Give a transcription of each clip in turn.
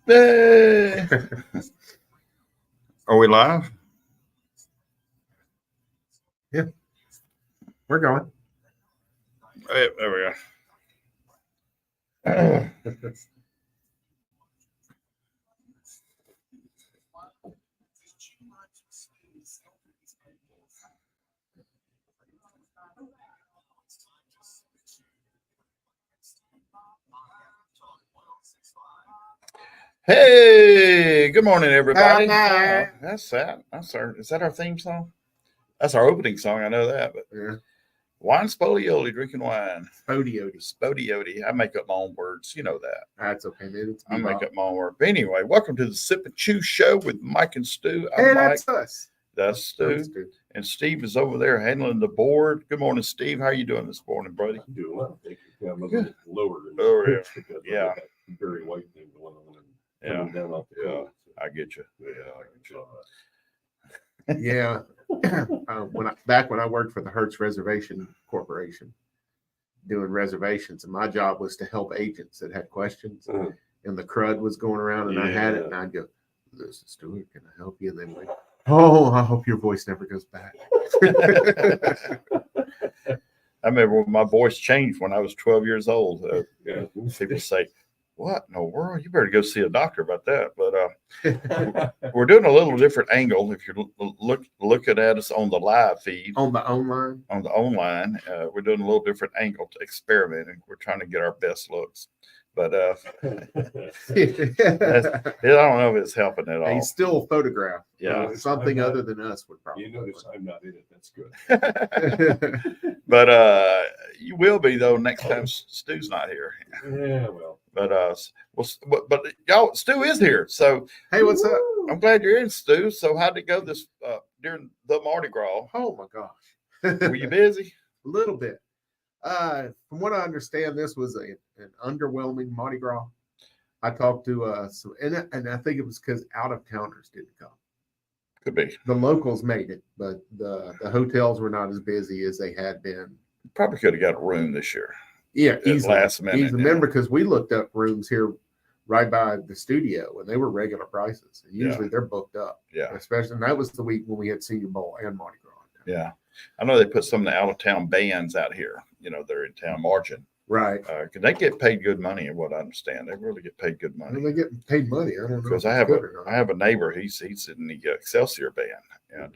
Hey. Are we live? Yeah, we're going. Hey, there we go. Hey, good morning, everybody. That's that. Is that our theme song? That's our opening song. I know that, but Yeah. wine spolioli, drinking wine. Spodioti. I make up my own words. You know that. That's okay, man. I make up my own words. But anyway, welcome to the Sip and Chew Show with Mike and Stu. Hey, I'm that's Mike. us. That's Stu. And Steve is over there handling the board. Good morning, Steve. How you doing this morning, buddy? I'm doing well, thank you. I'm a little lower than Oh, yeah. Very white thing going on and down off the coast. I get you. Yeah. When I worked for the Hertz Reservation Corporation, doing reservations, and my job was to help agents that had questions, and the crud was going around, and I had it, and I'd go, "This is Stuart. Can I help you?" And then like, "Oh, I hope your voice never goes back." I remember when my voice changed when I was 12 years old. People say, "What in the world? You better go see a doctor about that." But we're doing a little different angle. If you're looking at us on the live feed, on the online, we're doing a little different angle to experimenting. We're trying to get our best looks. But I don't know if it's helping at all. He's still a photograph. Yeah, something other than us would probably. You notice I'm not in it. That's good. But you will be though next time Stu's not here. Yeah, well. But y'all, Stu is here. So hey, what's up? I'm glad you're in, Stu. So how'd it go this during the Mardi Gras? Oh my gosh, were you busy? A little bit. From what I understand, this was an underwhelming Mardi Gras. I talked to and I think it was because out of towners didn't come. Could be. The locals made it, but the hotels were not as busy as they had been. Probably could have got a room this year. Yeah, easily. Last minute. Remember, because we looked up rooms here right by the studio, and they were regular prices. And usually they're booked up. Yeah. Especially, and that was the week when we had Senior Bowl and Mardi Gras. Yeah. I know they put some of the out-of-town bands out here. You know, they're in town marching. Right. Because they get paid good money, in what I understand. They really get paid good money. Well, they get paid money. I don't know. Because I have a neighbor. He's in the Excelsior band, and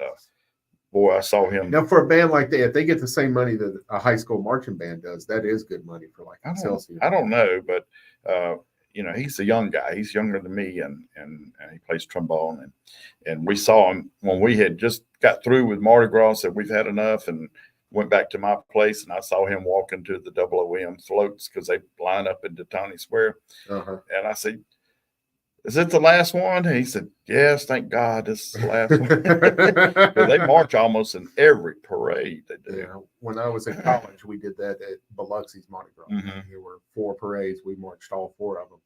boy, I saw him. Now, for a band like that, if they get the same money that a high school marching band does, that is good money for like Excelsior. I don't know, but you know, he's a young guy. He's younger than me, and he plays trombone. And we saw him when we had just got through with Mardi Gras. Said we've had enough, and went back to my place, and I saw him walking to the OOM floats because they line up into Tony Square. And I said, "Is it the last one?" And he said, "Yes, thank God, this is the last one." But they march almost in every parade they do. Yeah. When I was in college, we did that at Biloxi's Mardi Gras. There were 4 parades. We marched all 4 of them.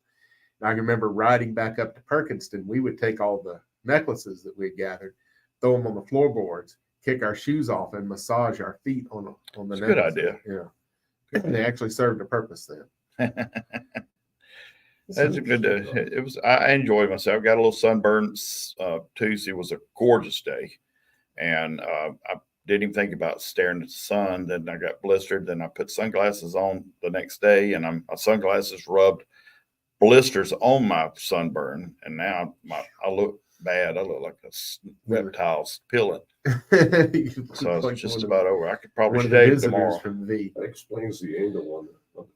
And I can remember riding back up to Perkinston. We would take all the necklaces that we had gathered, throw them on the floorboards, kick our shoes off, and massage our feet on the necklaces. Good idea. Yeah. They actually served a purpose then. That's a good day. It was. I enjoyed myself. Got a little sunburn. Tuesday was a gorgeous day, and I didn't even think about staring at the sun. Then I got blistered. Then I put sunglasses on the next day, and my sunglasses rubbed blisters on my sunburn, and now I look bad. I look like a reptile's pilling. So it's just about over. I could probably shave tomorrow. That explains the angle on the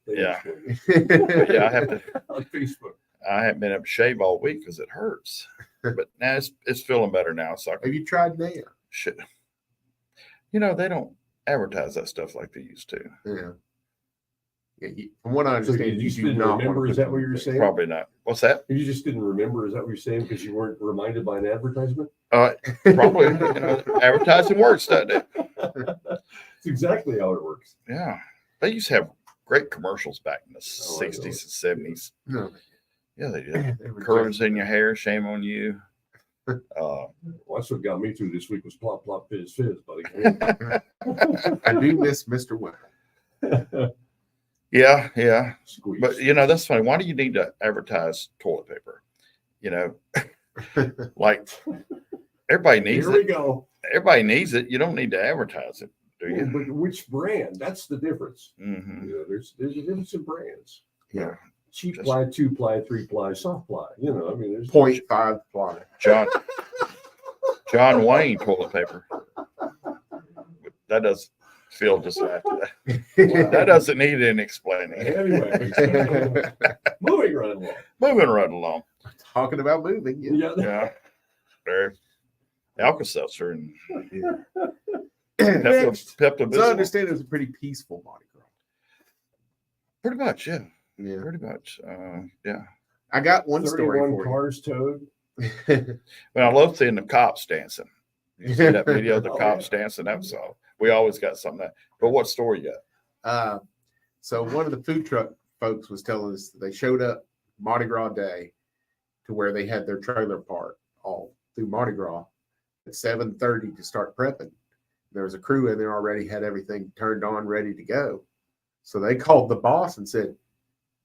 yeah. I have to on Facebook. I haven't been able to shave all week because it hurts, but now it's feeling better now. So have you tried nail? Shit. You know, they don't advertise that stuff like they used to. Yeah. From what I understand, you didn't remember. Is that what you were saying? Probably not. What's that? You just didn't remember. Is that what you're saying? Because you weren't reminded by an advertisement? Probably. Advertising works, doesn't it? It's exactly how it works. Yeah. They used to have great commercials back in the 60s and 70s. No. Yeah, they did. Curls in your hair, shame on you. Well, that's what got me through this week was plop, plop, fizz, fizz, buddy. I do miss Mr. Webb. Yeah, yeah. Squeeze. But you know, that's funny. Why do you need to advertise toilet paper? You know, like everybody needs Here we it. go. Everybody needs it. You don't need to advertise it, do Yeah, you? but which brand? That's the difference. Hmm. You know, there's a difference in brands. Yeah. Cheap Just- ply, 2-ply, 3-ply, soft ply. You know, I mean, there's 0.5 ply. John Wayne toilet paper. That does feel just after that. That doesn't need any explaining. Anyway, moving right along. Moving right along. Talking about moving. Yeah. Yeah. Yeah. There. Alka-Seltzer and Next. So I Pepto-Bismol. understand it was a pretty peaceful Mardi Gras. Pretty much, yeah. Yeah. Pretty much. Yeah. I got one story 31 for cars towed. you. Well, I love seeing the cops dancing. You see that video of the Oh, cops yeah. dancing? That was all. We always got something that. But what story you got? So one of the food truck folks was telling us that they showed up Mardi Gras day to where they had their trailer park all through Mardi Gras at 7:30 to start prepping. There was a crew in there already, had everything turned on, ready to go. So they called the boss and said,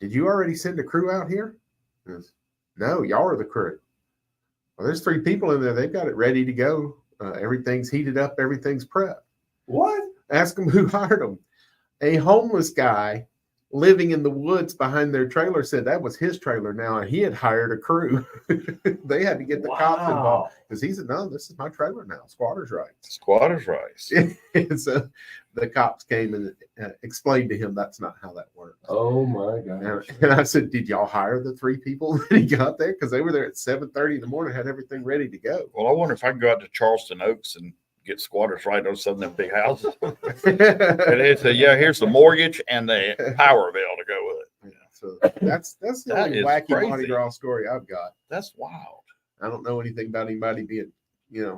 "Did you already send a crew out here?" He goes, "No, y'all are the crew." Well, there's 3 people in there. They've got it ready to go. Everything's heated up. Everything's prepped. What? Ask them who hired them. A homeless guy living in the woods behind their trailer said that was his trailer now, and he had hired a crew. They had to get the cops involved because he said, "No, this is my trailer now. Squatters' rights." Squatters' rights. And so the cops came and explained to him that's not how that works. Oh my gosh. And I said, "Did y'all hire the 3 people that he got there? Because they were there at 7:30 in the morning, had everything ready to go." Well, I wonder if I can go out to Charleston Oaks and get squatters right on some of them big houses. And it's here's the mortgage and the power bill to go with it. So that's the That only is wacky crazy. Mardi Gras story I've got. That's wild. I don't know anything about anybody being,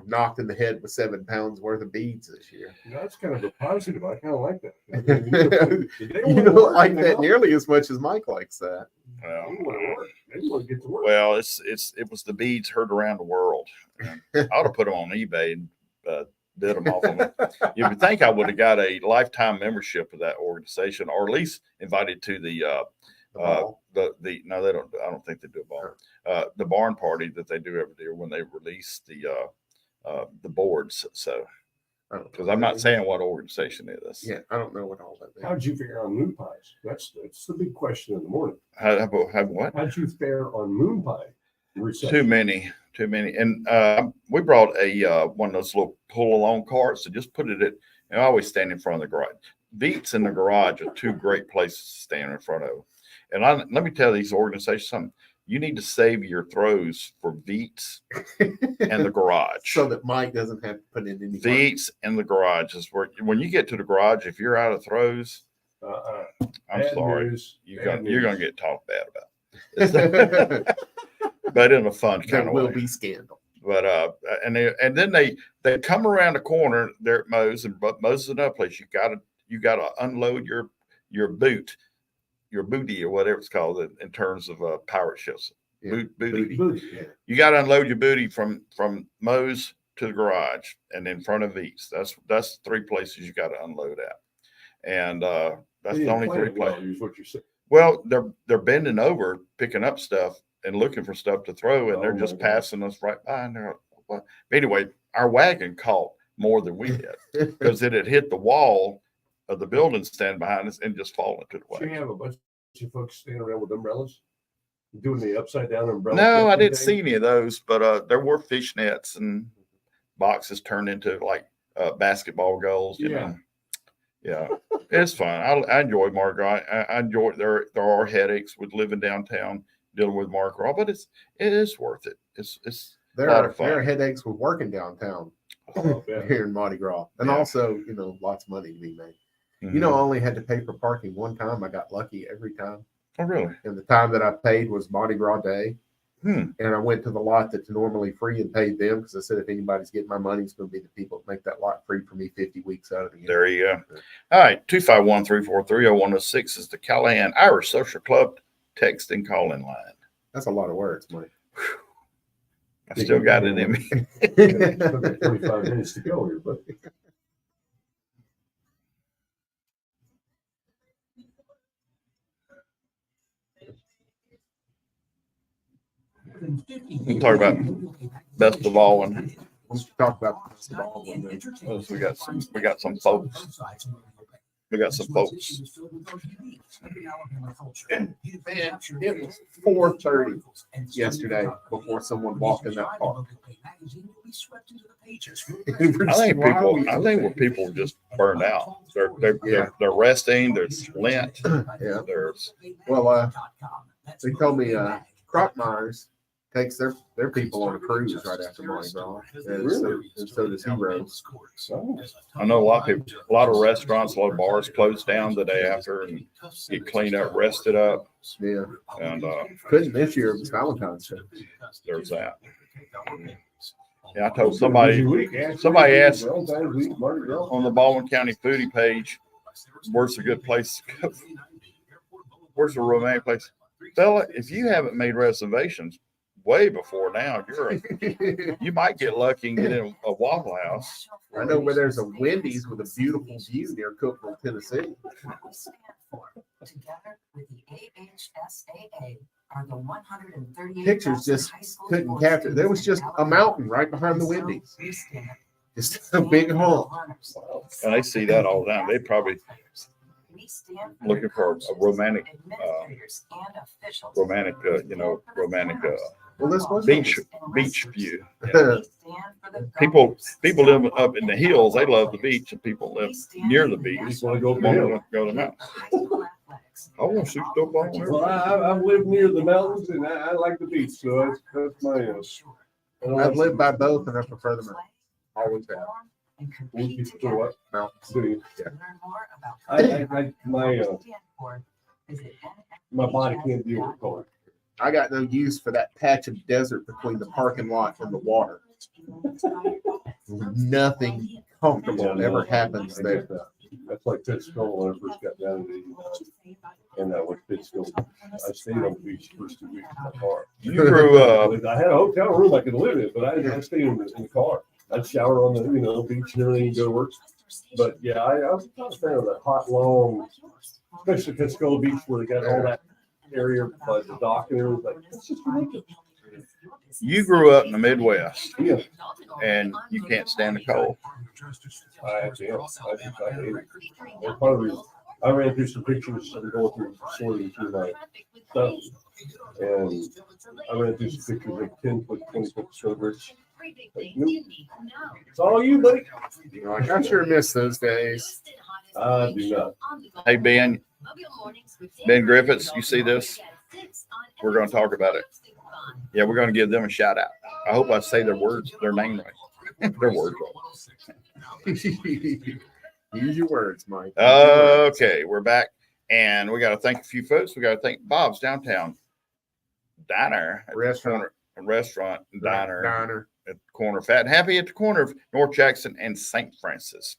knocked in the head with 7 pounds worth of beads this year. That's kind of a positive. I kind of like that. I mean, they You don't like that nearly as much as Mike likes that. Well, They want to work. They want to get to work. well, it was the beads heard around the world. And I ought to put them on eBay and bid them off of them. You would think I would have got a lifetime membership of that organization, or at least invited to the ball. no, they don't. I don't think they do a ball. The barn party that they do every year when they release the boards. So, because I'm not saying what organization it is. Yeah, I don't know what all that is. How'd you fare on moon pies? That's the big question in the morning. Have what? How'd you fare on moon pie? Too many. And we brought a one of those little pull along carts and just put it at. And I always stand in front of the garage. Beats in the garage are 2 great places to stand in front of. And let me tell these organizations something. You need to save your throws for Beats and the garage. So that Mike doesn't have to put in any Beats and the garage is where when you get to the garage, if you're out of throws, I'm Bad sorry, news. you're Bad gonna news. get talked bad about. But in a fun There kind of will way. be scandal. But and then they come around the corner there at Moe's, and but Moe's is another place you gotta unload your booty or whatever it's called in terms of pirate ships. Yeah. Booty. Yeah. You got to unload your booty from Moe's to the garage and in front of Eats. That's 3 places you got to unload at, and that's They the only didn't 3 plan it well, places. is what you're saying. Well, they're bending over, picking up stuff and looking for stuff to throw, and they're Oh, just my God. passing us right by. And they're like, "What?" Anyway, our wagon caught more than we did because it had hit the wall of the building stand behind us and just fallen to the So you wagon. have a bunch of folks standing around with umbrellas, doing the upside down umbrella. No, I catching didn't thing? see any of those, but there were fish nets and boxes turned into like basketball goals. You know, yeah, it's fun. I enjoy Mardi Gras. I enjoy there are headaches with living downtown dealing with Mardi Gras, but it is worth it. It's There a lot are of fun. there are headaches with working downtown Oh, yeah. here in Mardi Gras, and Yeah. also lots of money to be made. Mhm. I only had to pay for parking one time. I got lucky every time, Oh, really? and the time that I paid was Mardi Gras day. Hmm. And I went to the lot that's normally free and paid them because I said if anybody's getting my money, it's going to be the people that make that lot free for me 50 weeks out of the year. There you go. All right, 251-343-0106 is the Callahan Irish Social Club text and call-in line. That's a lot of words, Mike. I still got it in me. Still got 25 minutes to go here, but We'll talk about best of all, and Let's talk about basketball. we got some folks. We got some folks. Man, it was 4:30 yesterday before someone walked in that park. I think where people just burned out. They're resting. There's lint. Yeah. There's Well, they told me Crockmeyer's takes their people on a cruise right after Mardi Gras, and so does Heroes. I know a lot of people, a lot of restaurants, a lot of bars closed down the day after and get cleaned up, rested up, Yeah, and couldn't this year. It was Valentine's Day. there's that. Yeah, I told somebody asked on the Baldwin County foodie page, where's a good place to go? Where's a romantic place? Fella, if you haven't made reservations way before now, you might get lucky and get in a Waffle House. I know where there's a Wendy's with a beautiful view near Cookville, Tennessee. Together with the AHSAA are the 138 Pictures just couldn't capture. There was just a mountain right behind the Wendy's. Just a big hole. And they see that all the time. They probably looking for a romantic Well, this was beach view. People live up in the hills. They love the beach, and people live near the beach. Just want to go Want up to go to the mountains. I want to shoot stuff on there. Well, I've lived near the mountains and I like the beach, so that's my. I've lived by both, and I prefer the mountains. Always have. You prefer what? Mountains. City. Yeah. My body can't deal with cold. I got no use for that patch of desert between the parking lot and the water. Nothing comfortable ever happens there. That's like Pittsfield when I first got down to and I went to Pittsfield. I stayed on the beach the first 2 weeks in my car. You grew up. I had a hotel room I could live in, but I stayed in the car. I'd shower on the beach and everything and go to work. But yeah, I was not a fan of that hot, long, especially Pensacola Beach where they got all that area by the dock and everything. It's just ridiculous. You grew up in the Midwest, Yeah. and you can't stand the cold. I hate it. And part of the reason I ran through some pictures and going through sorting through my stuff, and I ran through some pictures of 10-foot, 20-foot snowbirds. Like, nope. It's all you, buddy. Like, I sure miss those days. I do not. Hey, Ben Griffiths, you see this? We're going to talk about it. Yeah, we're going to give them a shout out. I hope I say their name right. Their words right. Use your words, Mike. Okay, we're back, and we got to thank a few folks. We got to thank Bob's Downtown Diner, Restaurant and diner Diner. at the corner of Fat and Happy at the corner of North Jackson and St. Francis.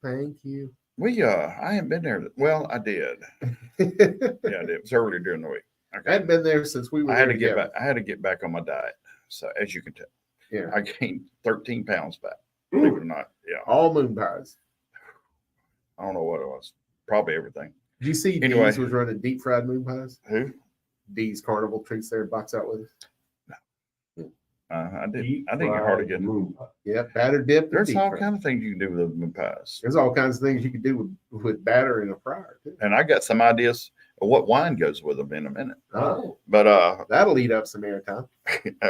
Thank you. I haven't been there. Well, I did. Yeah, I did. It was earlier during the week. Okay. I hadn't been there since we were. I had to get back on my diet. So as you can tell, Yeah, I gained 13 pounds back. Believe it or not. Yeah. all moon pies. I don't know what it was. Probably everything. Did you see Anyway. Dee's was running deep fried moon pies? Who? Dee's Carnival treats there, box out with us. I didn't get hard to get. Yeah, batter dip. and There's deep all fried. kind of things you can do with moon pies. There's all kinds of things you can do with batter in a fryer too. And I got some ideas of what wine goes with them in a minute. Oh, But that'll eat up some airtime.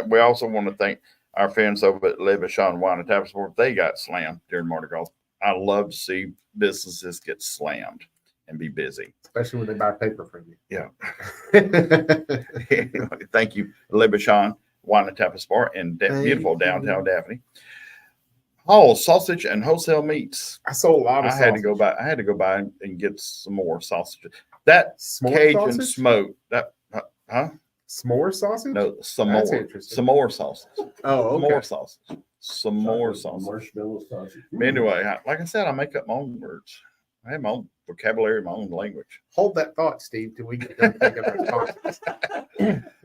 we also want to thank our friends over at Le Bichon Wine and Tap Sport. They got slammed during Mardi Gras. I love to see businesses get slammed and be busy. Especially when they buy paper from you. Yeah. Thank you, Le Bichon Wine and Tap Sport in beautiful downtown Daphne. Oh, sausage and wholesale meats. I sold a lot of I had to go buy and get some more sausage. That S'more Cajun sausage? smoke. That S'more sausage? No, some That's more. interesting. Some more sausage. Oh, Some okay. more sausage. Some more sausage. Marshmallow sausage. Anyway, like I said, I make up my own words. I have my own vocabulary, my own language. Hold that thought, Steve, till we get done thinking about sausage.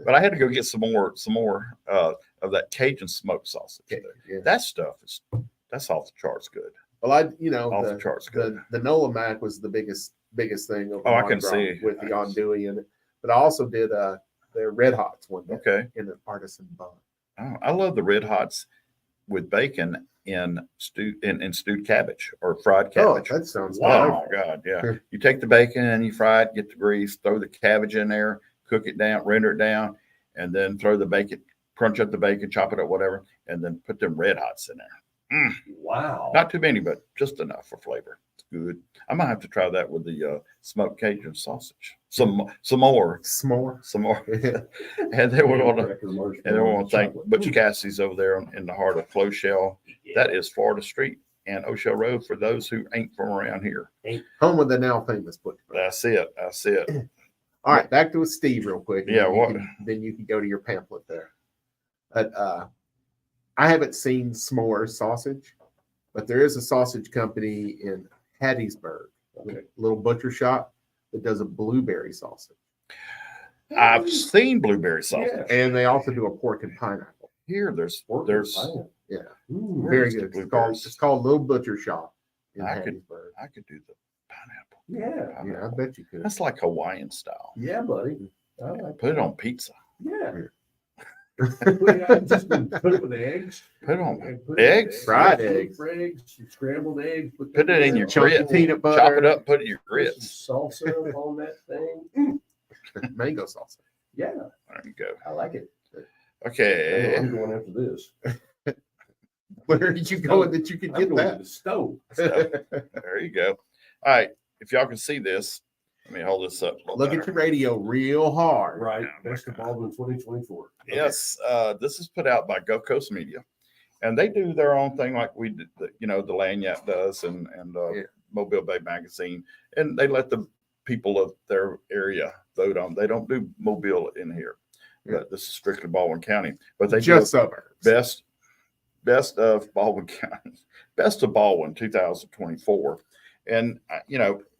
But I had to go get some more of that Cajun smoked sausage. Okay, yeah. That stuff that's off the charts good. Well, Off the charts good. the Nola Mac was the biggest thing. Over Oh, I Mardi can Gras see. with the andouille in it. But I also did They're red hots one day Okay. in an artisan bun. Oh, I love the red hots with bacon in stewed cabbage or fried Oh, cabbage. that sounds Oh wonderful. my God, yeah. You take the bacon and you fry it, get the grease, throw the cabbage in there, cook it down, render it down, and then throw the bacon, crunch up the bacon, chop it up, whatever, and then put them red hots in there. Wow. Not too many, but just enough for flavor. It's good. I might have to try that with the smoked Cajun sausage. Some more, S'more. some more. And then we're going to thank Butch Cassie's over there in the heart of Close Shell. That is Florida Street and O'Shell Road for those who ain't from around here. Home of the now famous Butch. That's it. That's it. All right, back to Steve real quick. Yeah, then you can go to your pamphlet there. But I haven't seen s'more sausage, but there is a sausage company in Hattiesburg, a little butcher shop that does a blueberry sausage. I've seen blueberry sausage. Yeah. And they also do a pork and pineapple. Here, there's Yeah, Ooh, very Where's the good. blueberries? It's called Little Butcher Shop in I could- Hattiesburg. I could do the pineapple. yeah. Yeah, I bet you could. That's like Hawaiian style. Yeah, buddy. I like Put it on pizza. Yeah. Just put it with eggs. Put it on And put eggs? Fried eggs, eggs. eggs, scrambled eggs. Put it in your Chunky grits. peanut butter. Chop it up, put it in your Put some grits. salsa on that thing. Mango salsa. Yeah, There you go. I like it. Okay. I'm going after this. Where did you go that you could I'm get going to that? the stove. So, there you go. All right. If y'all can see this, let me hold this up. a little Look better. at your radio real hard. Right. Yeah, Best of Baldwin 2024. Yes, this is put out by Gulf Coast Media, and they do their own thing like we did, the Lanyap does, and Yeah. Mobile Bay Magazine, and they let the people of their area vote on. They don't do Mobile in here, but this is strictly Baldwin County. But they Just do suburbs. best of Baldwin County, best of Baldwin 2024, and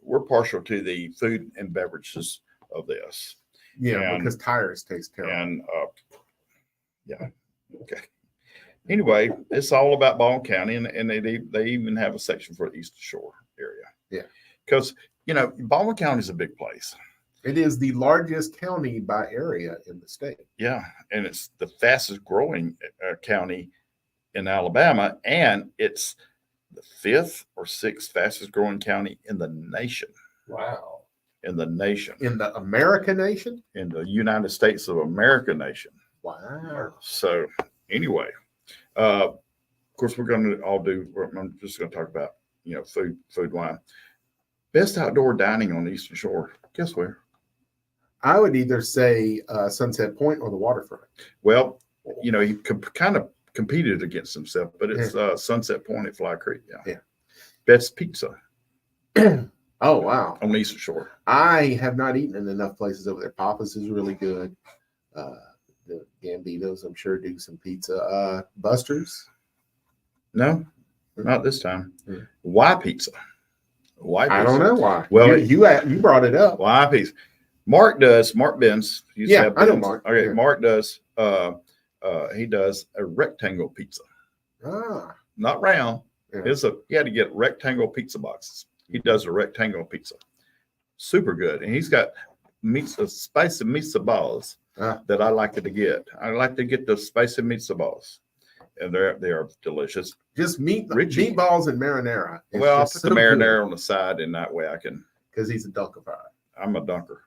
we're partial to the food and beverages of this. Yeah, And- because tires taste terrible. And yeah, okay. Anyway, it's all about Baldwin County, and they even have a section for the Eastern Shore area. Yeah. Because Baldwin County is a big place. It is the largest county by area in the state. Yeah, and it's the fastest growing county in Alabama, and it's the 5th or 6th fastest growing county in the nation. Wow. In the nation, In the America nation? in the United States of America nation. Wow. So anyway, of course, we're going to I'm just going to talk about, food, wine. Best outdoor dining on the Eastern Shore. Guess where? I would either say Sunset Point or the waterfront. Well, he kind of competed against himself, but it's Sunset Point at Fly Creek. Yeah. Best pizza Oh, wow. on the Eastern Shore. I have not eaten in enough places over there. Papa's is really good. The Gambitos, I'm sure, do some pizza. Buster's. No, not this time. Yeah. Why pizza? Why pizza? I don't know why. Well, you brought it up. Why pizza? Mark Benz. Used to Yeah, have I know Benz. Mark. Okay, Yeah. Mark does. He does a rectangle pizza, Ah, not round. Yeah. You had to get rectangle pizza boxes. He does a rectangle pizza, super good, and he's got spicy pizza balls that I like to get. I like to get the spicy pizza balls, and they are delicious. just Richie. meatballs and marinara. It's Well, I'll just put so the marinara on the side, and that way I can. because he's a dunkifier. I'm a dunker.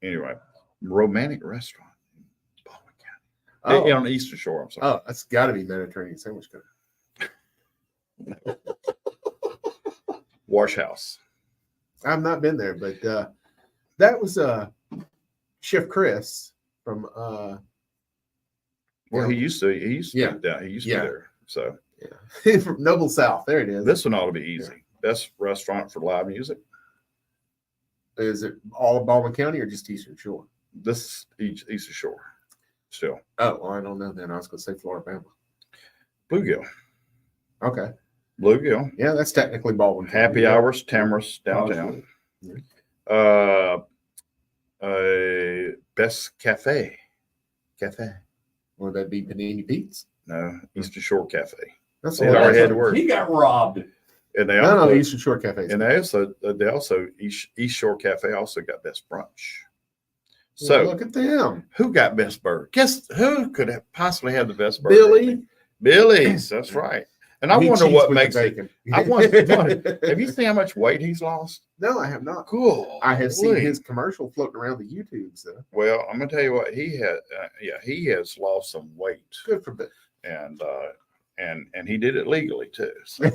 Anyway, romantic restaurant in Baldwin County. Oh, On the Eastern Shore. I'm sorry. oh, that's got to be Mediterranean sandwich company. Wash House. I've not been there, but that was Chef Chris from Well, Yeah. he used to be down. He used to Yeah. be there. So from Noble South. There it is. this one ought to be easy. Best restaurant for live music. Is it all of Baldwin County or just Eastern Shore? This Eastern Shore. Still. Oh, well, I don't know then. I was going to say Florida. Bluegill. Okay. Bluegill. Yeah, that's technically Baldwin County. Happy Yeah. Hours, Tamara's downtown. Best cafe. Would that be Panini Pete's? No, Eastern Shore Cafe. That's It all already right. had to work. He got robbed. And they No, also, Eastern Shore Cafe. and they also East Shore Cafe also got best brunch. So look at them. who got best burger? Guess who could have possibly have the best burger? Billy. Billy's. That's right. And I He wonder cheats what with the makes it. bacon. I wonder. Have you seen how much weight he's lost? No, I have not. Cool. I have seen his commercial floating around the YouTubes. Though. Well, I'm gonna tell you what he had. He has lost some weight, Good for Billy. and he did it legally too. So,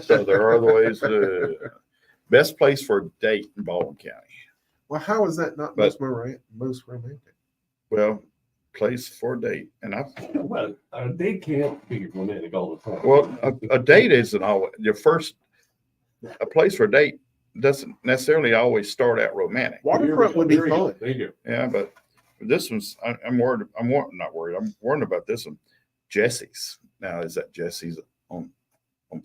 so there are other ways to. Best place for a date in Baldwin County. Well, how is that not most romantic? Well, place for a date, and I. Well, they can't be romantic all the time. Well, a date isn't always your first. A place for a date doesn't necessarily always start out romantic. Waterfront would be fun. There you go. Yeah, but this one's. I'm worried. Not worried. I'm worried about this one. Jesse's. Now, is that Jesse's on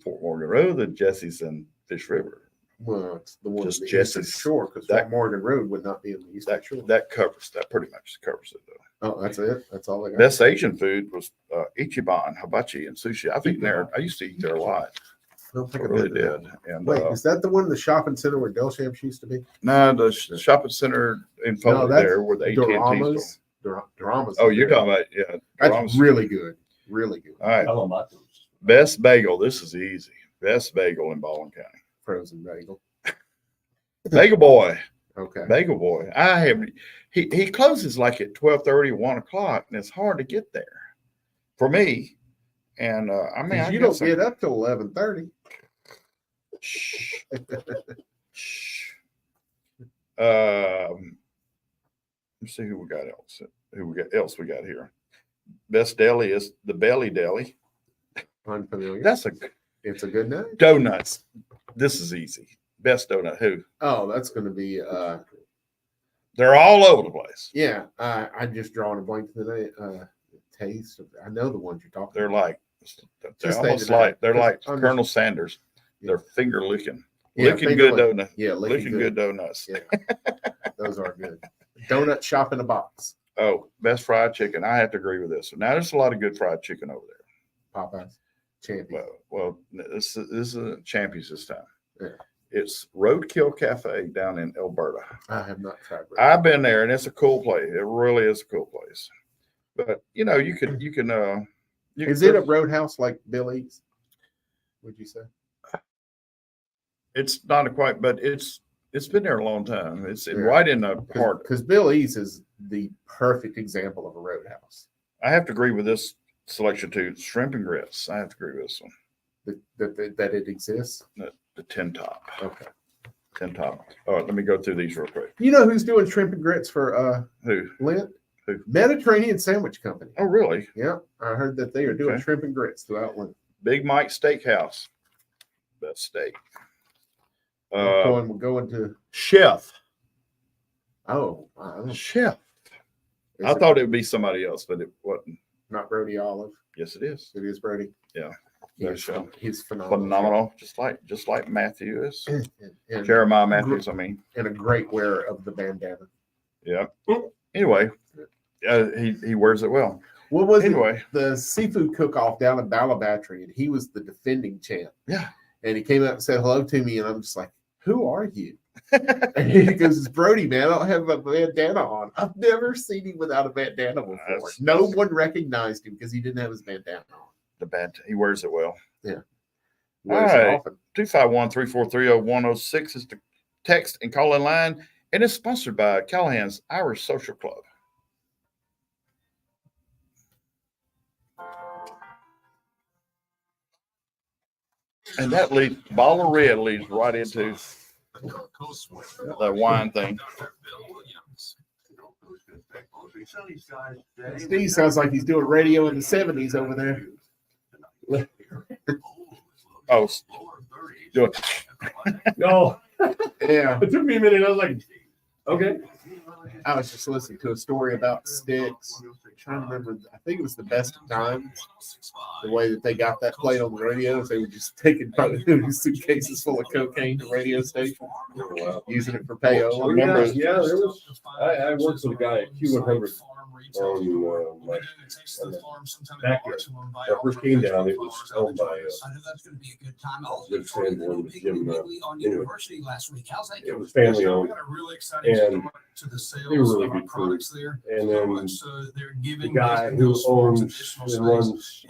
Fort Morgan Road? Or Jesse's in Fish River? Well, it's the one Just in the Eastern Jesse's. Shore because That- Fort Morgan Road would not be in the Eastern Shore. That covers that pretty much covers it though. Oh, that's it. That's all I got. Best Asian food was Ichiban, hibachi, and sushi. I've eaten there. I used to eat there a lot. I don't I think I've really been to that did. one. And Wait, is that the one in the shopping center where Delshams used to be? no, the shopping center in Foley that's there where the AT&T store. Doramas. Doramas. Oh, is you're there. talking about yeah. That's Doramas. really good. Really good. All right. I love my toast. Best bagel. This is easy. Best bagel in Baldwin County. Frozen bagel. Bagel Boy. Okay. Bagel Boy. I have. He closes like at 12:30, 1 o'clock, and it's hard to get there for me. And I mean, I You guess don't get up till 11:30. Shh. Shh. Let's see who we got else. We got here. Best deli is the Belly Deli. Unfamiliar. That's It's a good name. donuts. This is easy. Best donut. Who? Oh, that's going to be. They're all over the place. Yeah, I just drawing a blank today. Taste. I know the ones you're talking. They're about. like they're Just almost say the name. like they're Just like under- Colonel Sanders. Yeah. They're finger licking, Yeah, licking finger good lick. donut, Yeah, licking good donuts. Yeah, those are good. Donut shop in a box. Oh, best fried chicken. I have to agree with this one. Now there's a lot of good fried chicken over there. Popeyes. Champion. Well, this is a Champions this time. Yeah. It's Roadkill Cafe down in Alberta. I have not tried. I've been there, and it's a cool place. It really is a cool place. But you know, you can. Is it a roadhouse like Billy's? Would you say? It's not quite, but it's been there a long time. It's Yeah. right in the heart. Because Billy's is the perfect example of a roadhouse. I have to agree with this selection too. Shrimp and grits. I have to agree with this one. That it exists. The 10 top. Okay. 10 top. All right, let me go through these real quick. You know who's doing shrimp and grits for Who? Lent? Who? Mediterranean Sandwich Company. Oh, really? Yeah, I heard that they are doing Okay. shrimp and grits throughout Lent. Big Mike Steakhouse. Best steak. We're going to. Chef. Oh, I don't know. Chef. Is I it thought it would be somebody else, but it wasn't. not Brody Olive. Yes, it is. It is Brody. Yeah. He's phenomenal. Phenomenal. Just like Matthew is. And, Jeremiah Matthews, I mean. and a great wearer of the bandana. Yeah. Anyway, he wears it well. What was Anyway. the seafood cook-off down in Ballabatry, and he was the defending champ. Yeah. And he came out and said hello to me, and I'm just like, "Who are you?" And he goes, "It's Brody, man. I don't have a bandana on. I've never seen him without a bandana before. That's- No one recognized him because he didn't have his bandana on. He wears it well. Wears it right. often. 251-343-0106 is the text and call in line, and it's sponsored by Callahan's Irish Social Club. And that ball of red leads right into the wine thing. Steve sounds like he's doing radio in the 70s over there. Oh, do it. No, Yeah. it took me a minute. I was like, okay. I was just listening to a story about Sticks. I'm trying to remember. I think it was the best of times. The way that they got that played on the radio is they were just taking suitcases full of cocaine to radio station, using it for payola. Oh, Remember- yeah, there was. I worked with a guy at Q100 on my backyard. When I first came down, it was owned by good friend, one of Jim. Anyway, it was family owned, and to the sales They were really of our good food. products there. And So then much so that they're the giving guy basically who those farms owns additional and space runs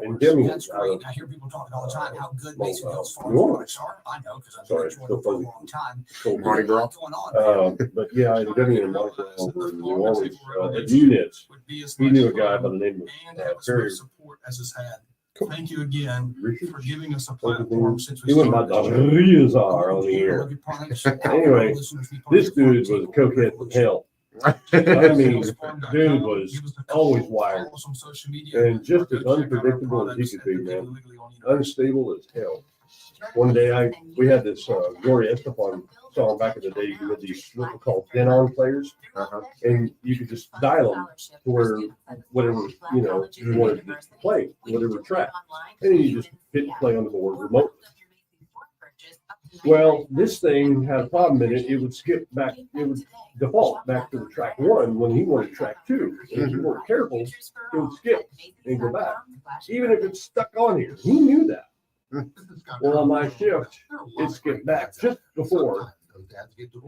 in Endymion That's out great. of I hear people talking all the time how good well, Mason Hills New farm Orleans. products are. I know because I've Sorry, been enjoying them for a long time. Cold Mardi There's a lot Gras. going on there. But yeah, Endymion and Mardi Gras over in New Orleans at Units. He He knew a guy by the name and of have as Perry much support as it's had. Cool. Thank you again Richard. for giving us a Everything. platform since He we went by started the this show. Rizar on the air. Look at products, Anyway, listeners be part This of your dude was a farm cokehead from hell. Oh, I mean, dude was always wired. Follow us on social media. And just Or as go check out our unpredictable as he products could at be, the man. Daily Wiggly on Instagram. Unstable as hell. One day we had this Gloria Estefan song back in the day. You had these what we call den-on players, and you could just dial them to where whatever you wanted to play, whatever track, and then you just hit play on the board remotely. Well, this thing had a problem in it. It would skip back. It would default back to the track one when he wanted track two. And if you weren't careful, it would skip and go back, even if it's stuck on here. He knew that. Well, on my shift, it skipped back just before,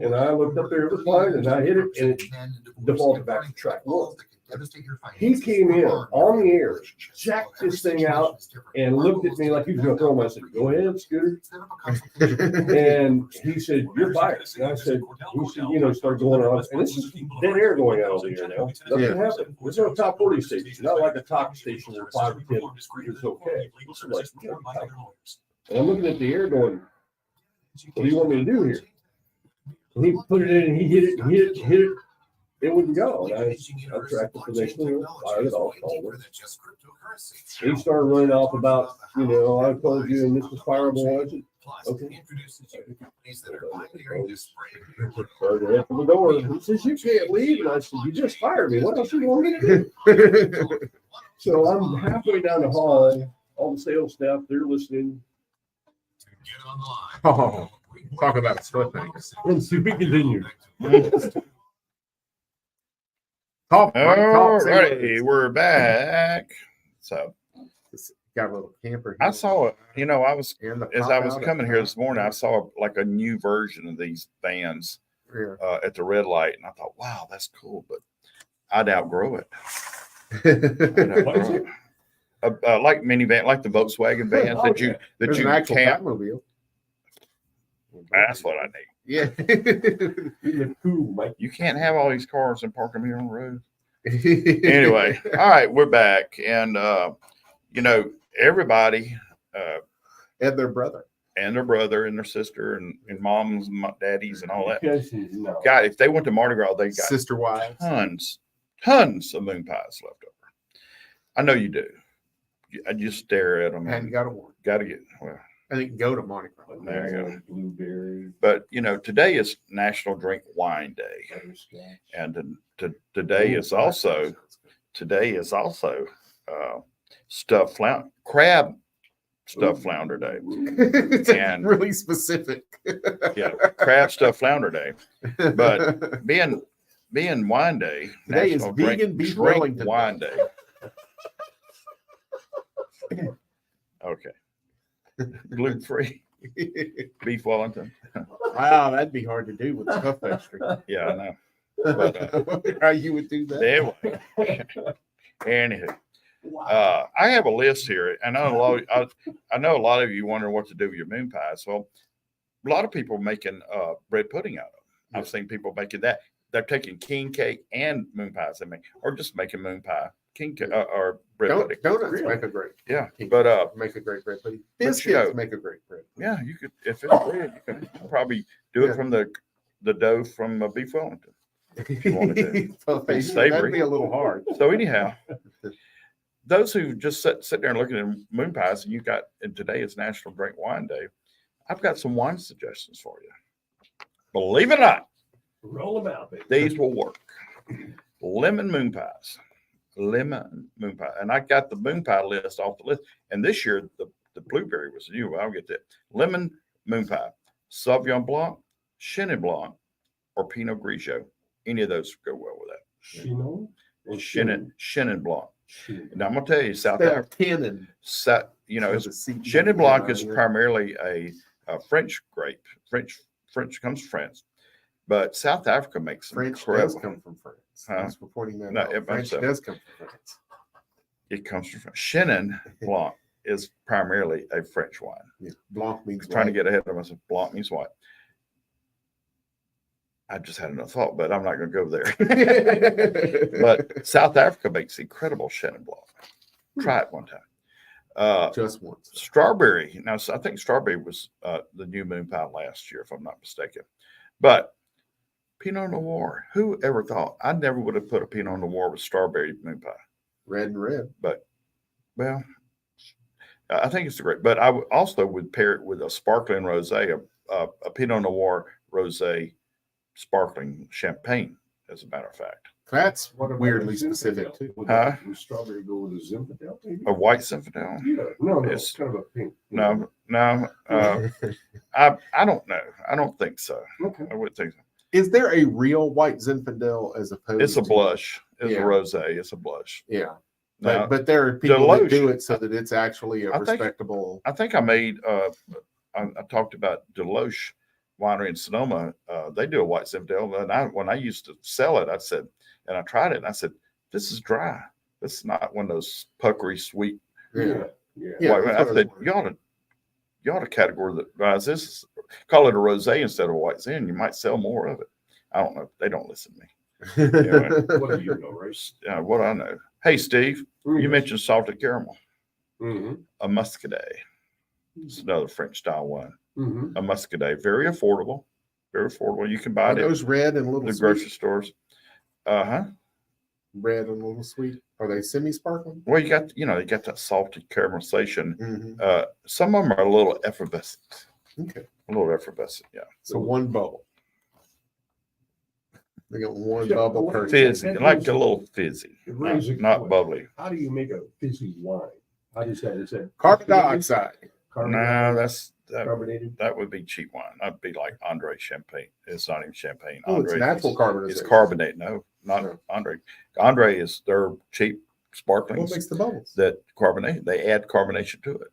and I looked up there, it was fine, and I hit it, and it defaulted back to track one. He came in on the air, jacked this thing out, and looked at me like he was going to throw him. I said, "Go ahead, Scooter." And he said, "You're fired." And I said, start going on. And this is dead air going out on the air now. Nothing happened. It's not a top 40 station, not like a talk station where 5 or 10 is okay. This is like, and I'm looking at the air going, "What do you want me to do here?" And he put it in and he hit it, and hit it. It wouldn't go. And I tracked it for the next one, fired it off, called it. He started running off about, I told you, and this was fireable. I said, okay. Started to head for the door. He says, "You can't leave." And I said, "You just fired me. What else do you want me to do?" So I'm halfway down the hall. All the sales staff, they're listening. Oh, talk about a split thing. And so we continue. Talk, All talk, say righty, we're back. So got a little camper. I saw it. I was and the as pop I was out coming at here the this morning, I saw like a new version of these vans Yeah. at the red light, and I thought, wow, that's cool, but I'd outgrow it. I'd outgrow it. Like minivan, like the Volkswagen vans that you There's an actual can't. Batmobile. That's what I need. Yeah. You can't have all these cars and park them here on the road. Anyway, all right, we're back, and everybody And their brother. and their brother and their sister and moms and daddies and all that. No. God, if they went to Mardi Gras, they got Sister wives. tons of moon pies left over. I know you do. I just stare at them And and got a one. got to get well. I think go to Mardi Gras. There you go. Blueberry. But today is National Drink Wine Day, and today is also crab stuffed flounder day. It's really specific. Yeah, crab stuffed flounder day. But being wine day, Today is National vegan beef drink Wellington wine day. day. Okay. Gluten free beef Wellington. Wow, that'd be hard to do with stuff pastry. Yeah, I know. But How you would do that? anyway, anywho, I have a list here, and I know a lot of you wondering what to do with your moon pies. Well, a lot of people making bread pudding out of them. I've seen people making that. They're taking king cake and moon pies they make, or just making moon pie, king cake, or bread pudding. Donuts make a great. Yeah, but make a great bread pudding. but, Biscuits make a great bread. yeah, you could if it's bread, you can probably do it from the dough from beef Wellington. you wanted to. That'd Savory. be a little hard. So anyhow, those who just sit there and looking at moon pies, and today is National Drink Wine Day, I've got some wine suggestions for you. Believe it or not, Roll them out, baby. these will work. Lemon moon pies. And I got the moon pie list off the list. And this year, the blueberry was new. I'll get that. Lemon moon pie, Sauvignon Blanc, Chenin Blanc, or Pinot Grigio. Any of those go well with that. Chenin Blanc. And I'm gonna tell you, South Africa. Cannon. Chenin Blanc is primarily a French grape. French comes from France, But South Africa makes some French incredible. does come from France. Huh? Thanks for pointing that No, out. it French must have. does come from France. It comes from Chenin Blanc is primarily a French wine. Yeah. Blanc means Trying to white. get ahead of myself. Blanc means white. I just had enough thought, but I'm not going to go there. But South Africa makes incredible Chenin Blanc. Try it one time. Just once. Strawberry. Now, I think strawberry was the new moon pie last year, if I'm not mistaken. But Pinot Noir, who ever thought? I never would have put a Pinot Noir with strawberry moon pie. Red and red. But, well, I think it's great. But I also would pair it with a sparkling rosé, a Pinot Noir rosé sparkling champagne, as a matter of fact. That's What about weirdly a specific Zinfandel? too. Would Huh? would strawberry go with a Zinfandel, maybe? A white Zinfandel? Yeah, no, It's- it's kind of a pink. No. I don't know. I don't think so. Okay. I would think so. Is there a real white Zinfandel as opposed It's a to blush. It's Yeah. a rosé. It's a blush. Yeah. Now, But there are people Deloche. that do it so that it's actually a I think- respectable. I think I made. I talked about Deloche Winery in Sonoma. They do a white Zinfandel, and when I used to sell it, I said, and I tried it, and I said, "This is dry. This is not one of those puckery sweet Yeah. Yeah. Yeah, white." that's I what I said, was "You ought to categorize this. Call it a rosé instead of a white Zin. You might sell more of it." I don't know. They don't listen to me. What do you know, right? What I know. Hey, Steve, you mentioned salted caramel, Mm-hmm. a muscadet. It's another French style wine. Mm-hmm. A muscadet, very affordable. Very affordable. You can buy Are it at those red and little the sweet? grocery stores. Red and little sweet. Are they semi-sparkling? Well, you got that salty caramelization. Mm-hmm. Some of them are a little effervescent. Okay. A little effervescent, yeah. So one bubble. They got one Yeah, bubble well, per. Fizzy, that like is- a little fizzy, It not, raises a not question. bubbly. How do you make a fizzy wine? How does that? Is that Carbon dioxide. No, that carbonated. that would be cheap wine. That'd be like Andre champagne. It's not even champagne. Oh, it's Andre natural is- carbonation. It's carbonate. No, not No. Andre. Andre is their cheap What sparklings makes the bubbles? that carbonate. They add carbonation to it.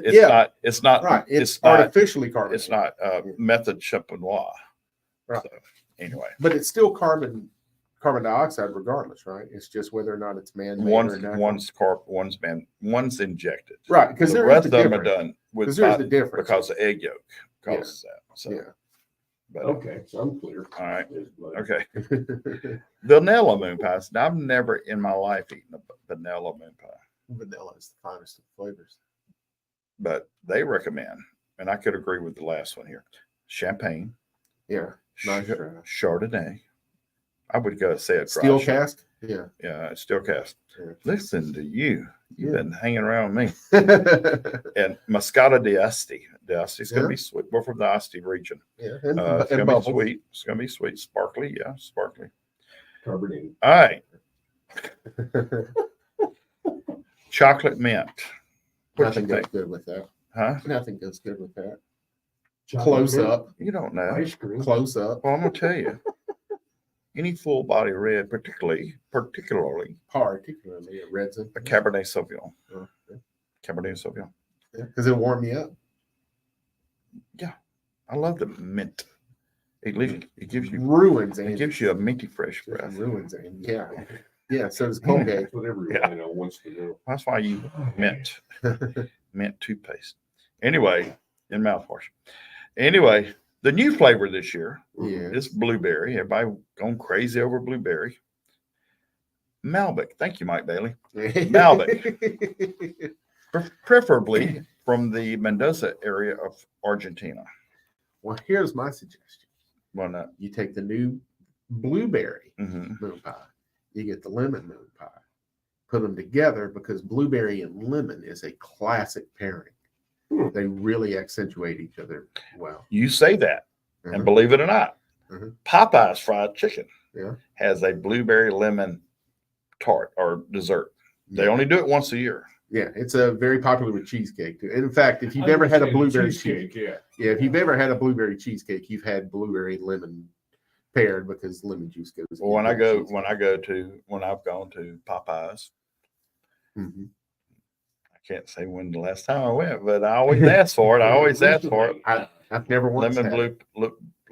It's yeah, not. It's not. right. It's not. artificially carbonated. It's not method champenois. Right. So, anyway, But it's still carbon dioxide regardless, right? It's just whether or not it's man-made or natural. one's injected. Right, because The there is rest the of them are difference. done with Because there's the difference. because the egg yolk causes that. So, Yeah. but, Okay, so I'm clear. all right. But Okay. Vanilla moon pies. Now, I've never in my life eaten a vanilla moon pie, Vanilla is the finest of flavors. but they recommend, and I could agree with the last one here, champagne, Yeah. Nice try. Chardonnay. I would go say a dry Steel champagne. cast? Yeah. Yeah, steel cast. Yeah. Listen to you. You've Yeah. been hanging around me. yeah. And Moscato d'Asti. D'Asti's going to Yeah. be sweet. We're from the Asti region. And, It's and going to be bubbles. sweet. It's going to be sweet. Sparkly. Yeah, sparkly. carbonated. All right. Chocolate mint. What Nothing you goes think? good with that. Huh? Nothing goes good with that. Chocolate Close mint, up. You don't know. Ice cream. Close up. Well, I'm going to tell you. Any full body red, particularly Particularly a red zin. a Cabernet Sauvignon. Oh, yeah. Cabernet Sauvignon. Because it'll warm you up. I love the mint. It gives you Ruins it Andy. gives you a minty fresh Just breath. ruins Andy. Yeah. Yeah. So does Colgate. That's what everyone Yeah. I know wants to do. That's why you mint toothpaste. Anyway, in mouthwash. Anyway, the new flavor this year Yeah. is blueberry. Everybody going crazy over blueberry. Malbec. Thank you, Mike Bailey. Malbec. Preferably from the Mendoza area of Argentina. Well, here's my suggestion. Why not? You take the new blueberry Hmm. moon pie, you get the lemon moon pie, put them together because blueberry and lemon is a classic pairing. They really accentuate each other well. You say that, Mhm. and believe it or not, Mhm. Popeye's fried chicken Yeah. has a blueberry lemon tart or dessert. They Yeah. only do it once a year. Yeah, it's a very popular with cheesecake too. And in fact, if you've I ever had a understand blueberry cheesecake, yeah. yeah, if you've ever had a blueberry cheesecake, you've had blueberry and lemon paired because lemon juice goes. Well, when into I've cheesecake. gone to Popeyes, Mhm. I can't say when the last time I went, but I always ask for it. I always ask for it. I've never once Lemon had it.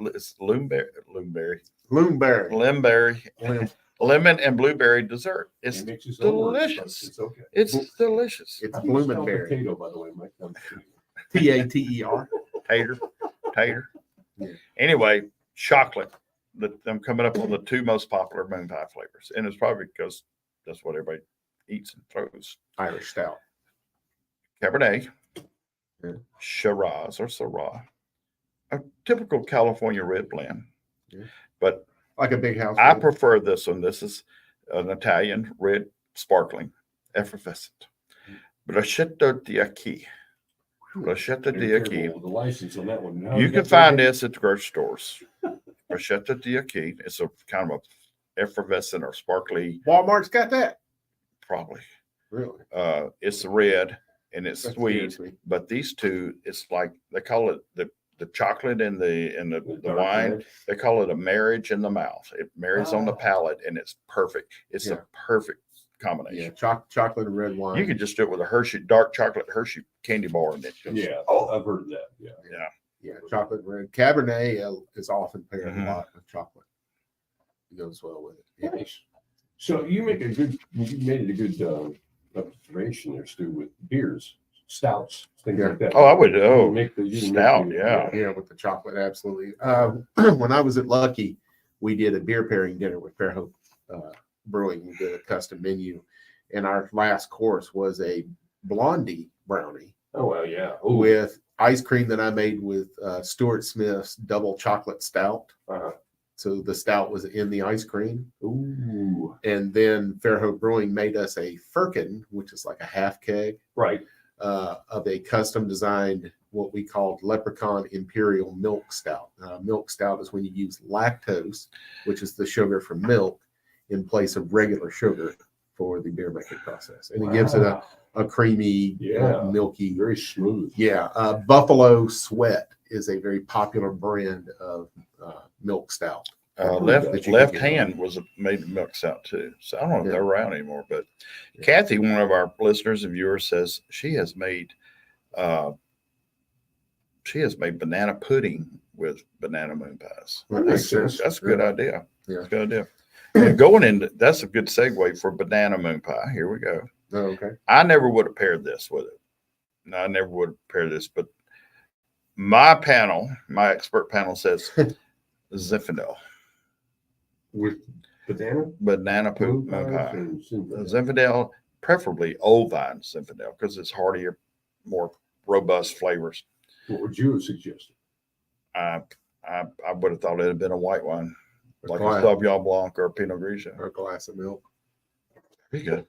it's Loomberry, Loomberry. lemon and blueberry dessert. It's It makes its own words, but delicious. It's okay. It's delicious. It's How do you spell Bloomenberry. potato, by the way, Mike? I'm kidding. Tater. Tater. Yeah. Anyway, chocolate. I'm coming up on the two most popular moon pie flavors, and it's probably because that's what everybody eats and throws. Irish stout. Cabernet, Yeah. Shiraz or Syrah, a typical California red blend. Yeah. But Like a big house. I red. prefer this one. This is an Italian red sparkling, effervescent. Bruschetta di Acqui. Bruschetta Be di careful Acqui. with the license on that one. Now You got can that find one? this at the grocery stores. Bruschetta di Acqui. It's a kind of a effervescent or sparkly, Walmart's got that. probably. Really? It's red and it's That sweet. scares me. But these two, it's like they call it the chocolate and the dark wine. red. They call it a marriage in the mouth. It marries on the palate and it's perfect. It's Yeah. a perfect Yeah, combination. chocolate and red wine. You could just do it with a Hershey dark chocolate Hershey candy bar and it goes, Yeah, oh, I've heard that. Yeah. Yeah, chocolate and red. Cabernet is often paired Mhm. a lot with chocolate. It goes well with it. Yeah. Nice. So you made it a good observation there, Stu, with beers, stouts, things Yeah. like that. Oh, I would- You oh, make you make stout, yeah. Yeah, with the chocolate, absolutely. When I was at Lucky, we did a beer pairing dinner with Fairhope Brewing. We did a custom menu, and our last course was a blondie brownie Oh well, yeah. Ooh. with ice cream that I made with Stuart Smith's double chocolate stout. Uh-huh. So the stout was in the ice cream. Ooh. And then Fairhope Brewing made us a firkin, which is like a half keg Right. of a custom designed, what we called Leprechaun Imperial Milk Stout. Milk stout is when you use lactose, which is the sugar from milk, in place of regular sugar for the beer making process. And it gives it Wow. a creamy, Yeah. milky. Very smooth. Yeah. Buffalo Sweat is a very popular brand of milk stout. left that you left can get. hand was made milk stout too. So I don't know if Yeah. they're around anymore, but Yeah. Kathy, one of our listeners and viewers, says she has made banana pudding with banana moon pies. That makes sense. That's a good idea. Yeah. That's a good idea. And going into that's a good segue for banana moon pie. Here we go. Oh, okay. I never would have paired this with it. No, I never would have paired this, but my expert panel says Zinfandel, With banana banana moon pies pie. and cinnamon. Zinfandel, preferably old vine Zinfandel, because it's heartier, more robust flavors. What would you have suggested? I would have thought it had been a white wine, like a glass. Sauvignon Blanc or a Pinot Grigio. Or a glass of milk. Pretty good.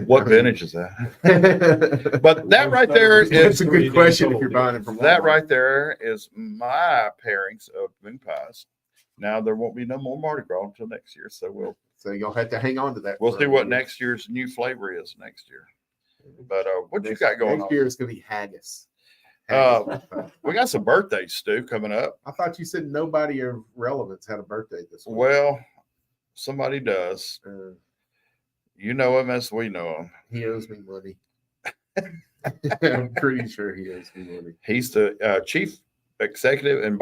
What vintage is that? But that right there That's is a good question if you're buying it from that Walmart. right there is my pairings of moon pies. Now there won't be no more Mardi Gras until next year, so So you'll have to hang on to that. we'll for see a what year. next year's new flavor is next year. But what you got going Next on? year is going to be haggis. Uh, We got some birthdays, Stu, coming up. I thought you said nobody of relevance had a birthday this week. Well, somebody does. Uh, You know him as we know him. he owes me money. I'm pretty sure he owes me money. He's the chief executive and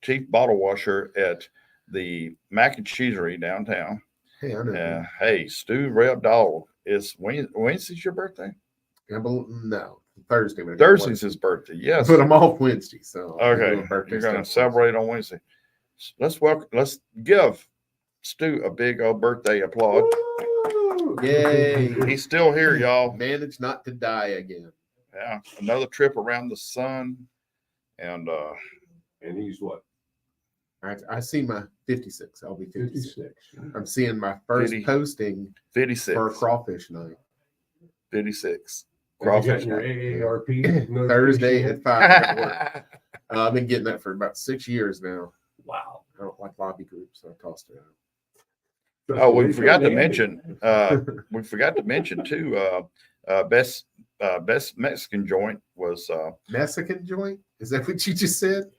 chief bottle washer at the Mac and Cheesery downtown. Hey, I know. Hey, Stu Red Dog, Wednesday's your birthday? No, Thursday. when I go to work. Thursday's his birthday. Yes. But I'm off Wednesday, so I'm Okay. doing birthday You're going to stuff celebrate on Wednesday. Let's give Stu a big old birthday applaud. Wednesday. Yay! He's still here, y'all. Managed not to die again. Yeah. Another trip around the sun. And And he's what? I see my 56. I'll be 56. 56. I'm seeing my first 50. posting 56. for a crawfish night 56. Have you Crawfish gotten your night. AARP Thursday notification? at 5. at work. I've been getting that for about 6 years now. Wow. I don't like lobby groups, so I tossed it out. Oh, we forgot to mention. We forgot to mention too. Best Mexican joint was Mexican joint? Is that what you just said?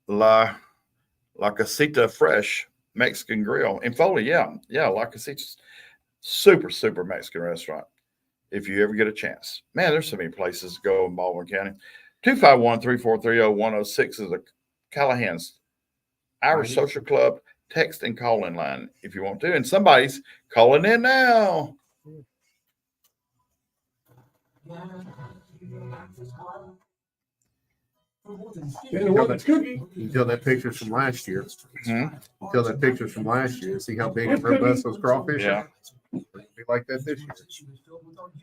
La Casita Fresh Mexican Grill in Foley. Yeah, La Casita, super Mexican restaurant. If you ever get a chance, man, there's so many places to go in Baldwin County. 251-343-0106 is a Callahan's Irish Right. Social Club text and call in line if you want to. And somebody's calling in now. And what it's cookie. You can tell that picture's from last year. Hmm? You can tell that picture's from last year. See how big and robust those crawfish Yeah. are? Be like that this year.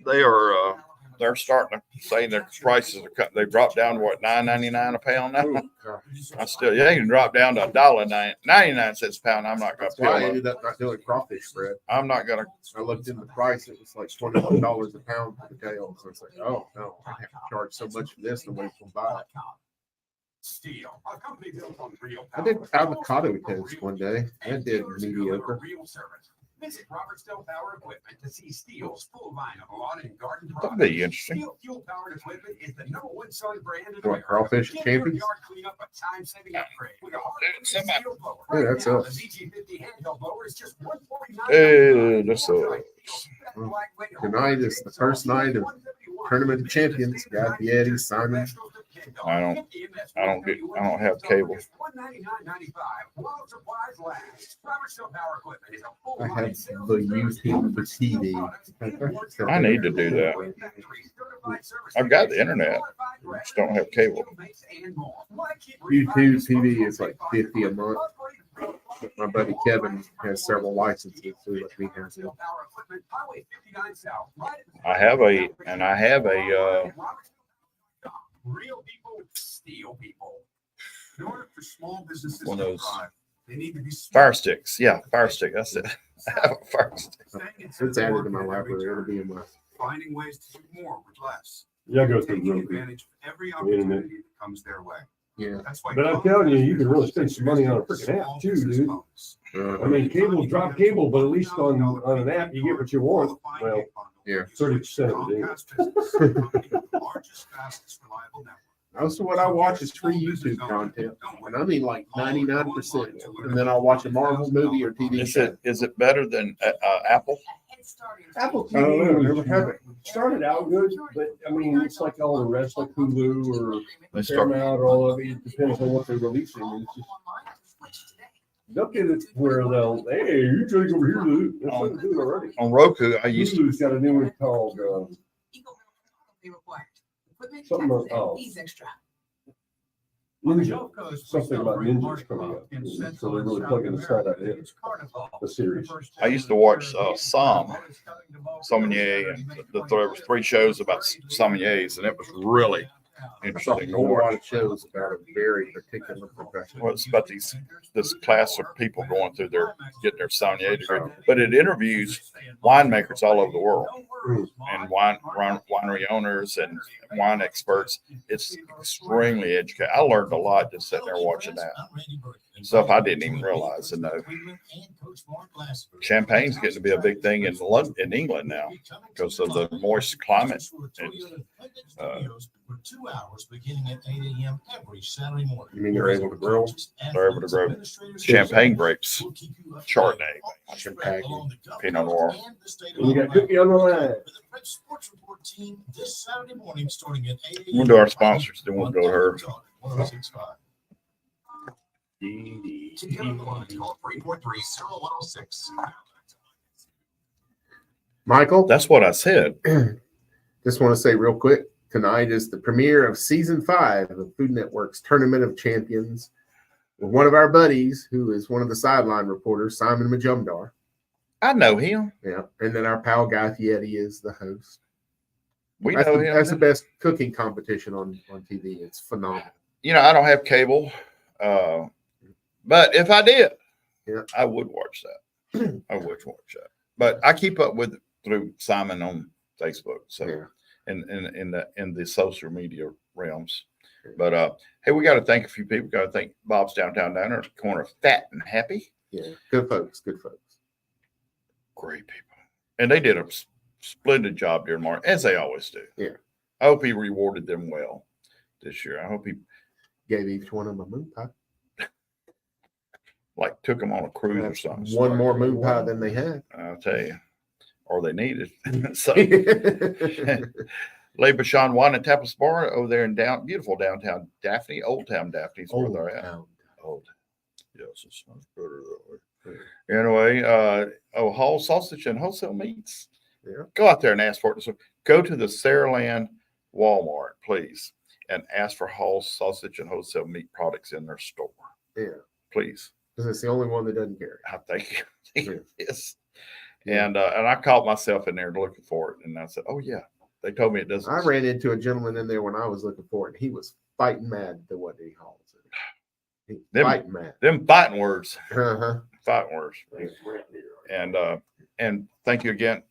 They are they're starting to say their prices are cut. They dropped down to what, $9.99 a pound now. Ooh, God. I still, yeah, you can drop down to $1.99 a pound. I'm not gonna That's why I peel it. ended up not doing crawfish spread. I'm not gonna. I looked in the price, it was like $21 a pound for the tail. So it's like, oh no, I have to charge so much for this and wait till buy it. I did avocado toast one day. That did mediocre. Visit Robertsdale Power Equipment to see Steel's full line of lawn and garden That'd products. be interesting. Steel Fuel Powered Equipment is the number 1 selling brand in What, America. crawfish Give your champions? yard cleanup a time-saving upgrade with a Somebody- steel blower. Yeah, Right that's now, us. the VG50 handheld blower is just $149. Hey, that's Tonight is the first night of Tournament of Champions. Got the Eddie, Simon. I don't have cable. I have the YouTube for TV. I need to do that. I've got the internet. I just don't have cable. YouTube TV is like $50 a month. But my buddy Kevin has several licenses, so let me have it. I have a Real people, steel people. In order for small businesses One to of those thrive, they need to be Fire sticks. Yeah, Fire stick. That's it. I have a Fire stick. It's added to my library. It'll be in my. Finding ways to do more with less. Yeah, I go through Taking Roku. advantage of every The internet. opportunity that comes their way. Yeah. That's why. But I'm telling you, you can really spend some money on a freaking app too, dude. I mean, cable, drop cable, but at least on an app, you get what you want. Well, Yeah. 30% of it, Most of what I watch is free YouTube content, and I mean like 99%. And then I'll watch a Marvel movie or TV show. Is it better than Apple? Apple I don't know, TV never had it. started out good, but I mean, it's like all the rest, like Hulu or They start. Paramount or all of it. It depends on what they're releasing. And it's just, they'll get it where they'll, hey, you take over here, Lou. That's what they do already. On Roku, I used to. Hulu's got a new one called something, Ninja. Something about ninjas coming up. So they're really plugging the start out in the series. I used to watch Sommelier, and there was 3 shows about sommeliers, and it was really I saw a interesting to whole lot watch. of shows about a very particular profession. Well, it's about this class of people going through getting their sommelier degree, but it interviews winemakers all over the world and winery owners and wine experts. It's extremely educated. I learned a lot just sitting there watching that stuff I didn't even realize and know. Champagne's getting to be a big thing in London, in England now, because of the moist climate. For 2 hours beginning at 8 a.m. every Saturday morning. You mean they're able to grow? They're able to grow champagne grapes, Chardonnay, Pinot Noir. And you got Cookie on the line. Sports Report team this Saturday morning starting at 8 a.m. We'll do our sponsors, then we'll go to her. 1065. To get on the line, call 343-0106. Michael, That's what I said. just want to say real quick, tonight is the premiere of season 5 of Food Network's Tournament of Champions with one of our buddies who is one of the sideline reporters, Simon Majumdar. I know him. Yeah. And then our pal Guy Fieri is the host. We That's, know the, him. that's the best cooking competition on TV. It's phenomenal. You know, I don't have cable, but if I did, Yeah. I would watch that. I would watch that. But I keep up with it through Simon on Facebook. So Yeah. in the social media realms. But hey, we got to thank a few people. Got to thank Bob's Downtown Diner, corner Fat and Happy. Yeah. Good folks. Good folks. Great people, and they did a splendid job during March, as they always do. Yeah. I hope he rewarded them well this year. I hope he Gave each one of them a moon pie. like took them on a cruise or something. One more moon pie than they had. I'll tell you, or they needed. So Le Bashan Wine and Tapas Bar over there in beautiful downtown Daphne, Old Town Daphne's where Old they're at. Town. Old. Yes, it's much better that way. Anyway, Hall Sausage and Wholesale Meats. Yeah. Go out there and ask for it. So go to the Saraland Walmart, please, and ask for Hall Sausage and Wholesale Meat products in their store. Yeah. Please. Because it's the only one that doesn't carry. I think it is. Yeah. And I caught myself in there looking for it, and I said, "Oh yeah." They told me it doesn't. I ran into a gentleman in there when I was looking for it, and he was fighting mad that what he hauls it. Fighting mad. Them fighting words. Uh-huh. Fighting words. And thank you again.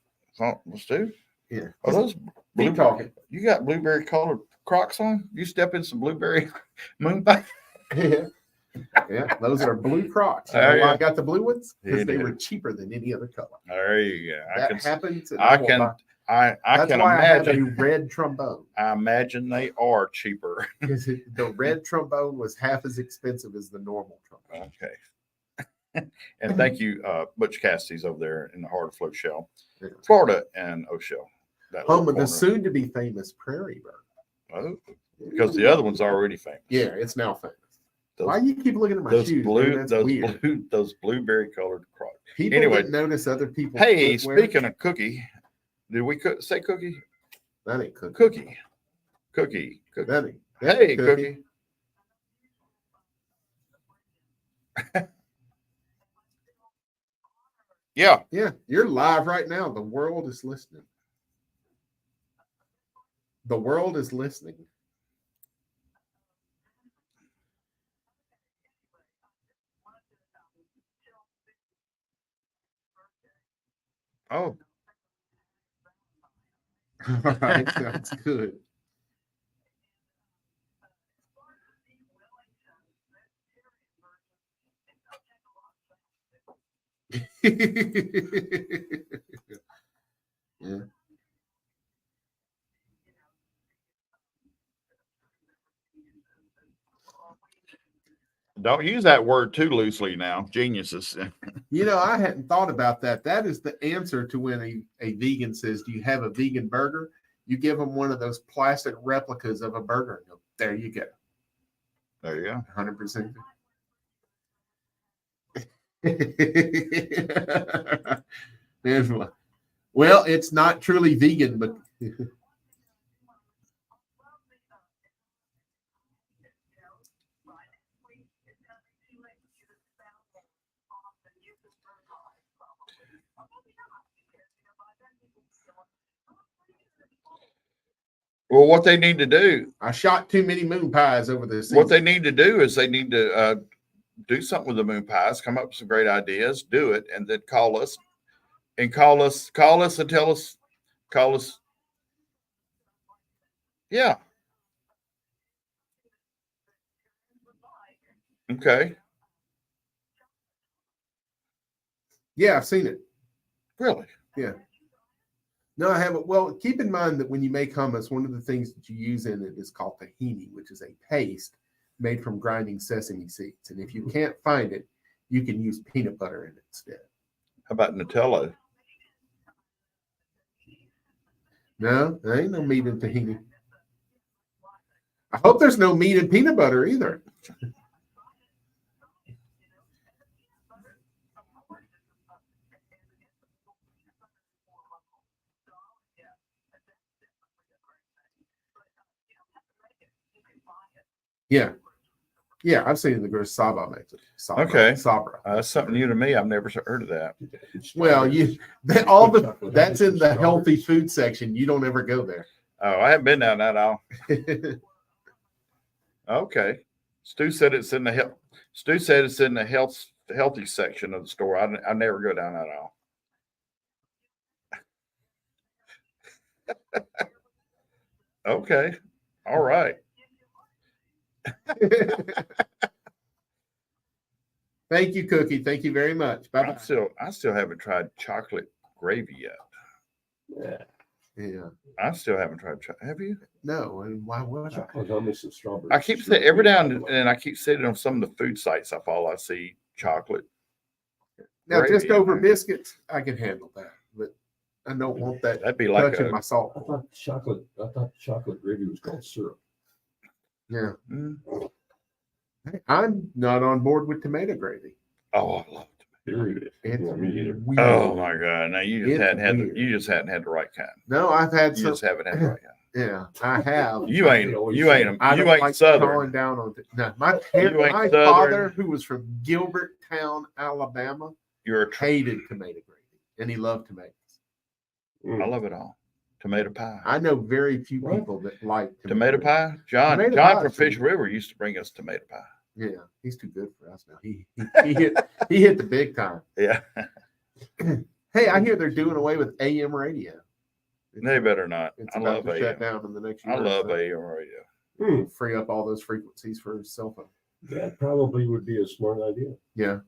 Oh, let's do. Yeah. Are those Keep talking. You got blueberry colored Crocs on? You step in some blueberry moon pie? Yeah. Yeah, those are blue Crocs. You Oh, know why yeah. I got the blue ones? Because You they did. were cheaper than any other color. There you go. That happens. And I will can buy- I That's can why I have a imagine. red trombone. I imagine they are cheaper. Because the red trombone was half as expensive as the normal trombone. Okay. And thank you, Butch Cassidy's over there in the heart of Float Shell, Yeah. Florida, and O'Shell. That Home little of the corner. soon-to-be famous Prairie Bird. Oh, because the other one's already famous. Yeah, it's now famous. Those, Why you keep looking at my those shoes? blue, man? That's weird. those blueberry colored Crocs. People anyway, that notice other people. Hey, footwear, speaking of cookie, did we say cookie? that ain't cookie. Cookie. That ain't. Hey, cookie. Yeah. Yeah, you're live right now. The world is listening. The world is listening. Oh, All right, that's good. Yeah. don't use that word too loosely now. Geniuses. You know, I hadn't thought about that. That is the answer to when a vegan says, "Do you have a vegan burger?" You give them one of those plastic replicas of a burger. And go, there you go. There you go. 100%. There's one. Well, it's not truly vegan, but Well, what they need to do, I shot too many moon pies over the season. what they need to do is they need to do something with the moon pies, come up with some great ideas, do it, and then call us and tell us. Yeah. Okay. Yeah, I've seen it. Really? Yeah. No, I haven't. Well, keep in mind that when you make hummus, one of the things that you use in it is called tahini, which is a paste made from grinding sesame seeds. And if you can't find it, you can use peanut butter in it instead. How about Nutella? No, there ain't no meat in tahini. I hope there's no meat in peanut butter either. Yeah. Yeah, I've seen the girl Saba makes it. Sabra, Okay. Sabra. That's something new to me. I've never heard of that. Well, that's in the healthy food section. You don't ever go there. Oh, I haven't been down that aisle. Okay. Stu said it's in the healthy section of the store. I never go down that aisle. Okay. All right. Thank you, Cookie. Thank you very much. Bye. I still haven't tried chocolate gravy yet. Yeah. I still haven't tried. Have you? No, and why would I? Chocolate hummus and strawberries. I keep saying every now and then. I keep saying on some of the food sites I follow, I see chocolate. Now, just Gravy, over man. biscuits, I can handle that. But I don't want that That'd be like touching a my salt. I thought chocolate gravy was called syrup. Yeah. mm, Hey, I'm not on board with tomato gravy. oh, I love Period. It's Yeah, me either. weird. Oh my God! Now you just It's hadn't had weird. you just hadn't had the right kind. No, I've had You some. just haven't had the right kind. Yeah, I have. You ain't you ain't I you don't ain't like Southern. calling down on. No, my You ain't my Southern. father, who was from Gilberttown, Alabama, You're a hated tomato gravy, and he loved tomatoes. I love it all. Tomato pie. I know very few What? people that like Tomato gravy. pie. John Tomato John pie from is Fish good. River used to bring us tomato pie. Yeah, he's too good for us now. He hit the big time. Yeah, Hey, I hear they're doing away with AM radio. they better not. It's I about love to shut AM. down in the next year. I or love so. AM radio. Free up all those frequencies for his cell phone. That probably would be a smart idea, Yeah.